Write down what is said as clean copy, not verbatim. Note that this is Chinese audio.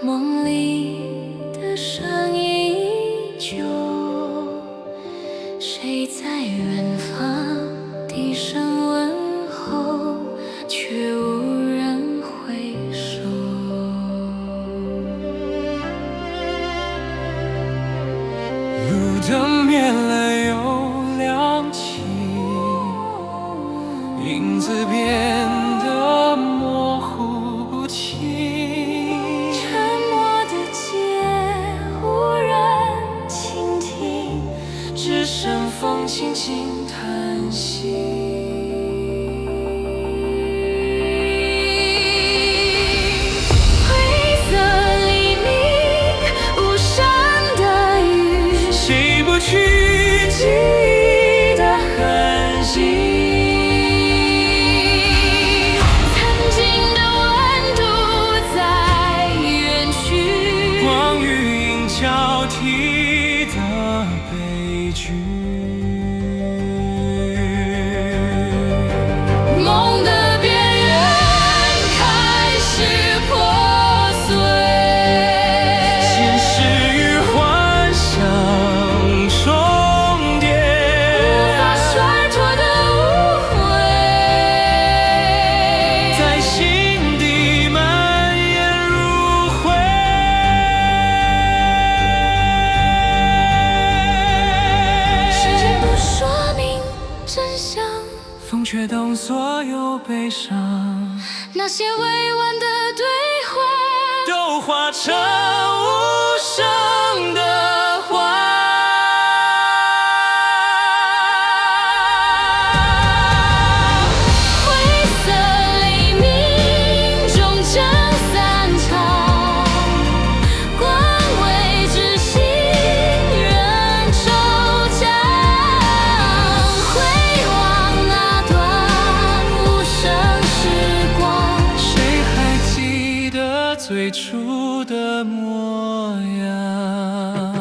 梦里的声音依旧，谁在远方低声问候，却无人回首。路灯灭了又亮起，影子变得模糊不清。沉默的街，无人倾听，只剩风轻轻叹息。灰色黎明，无声的雨，洗不去记忆的痕迹。交替的悲剧，梦的边缘开始破碎，现实与幻想重叠，无法甩脱的误会，在心底蔓延如灰。风却懂所有悲伤，那些委婉的对话都化成无声的话。灰色黎明终将散场，官位之心人惆怅。回望那段无声时光，谁还记得最初的模样？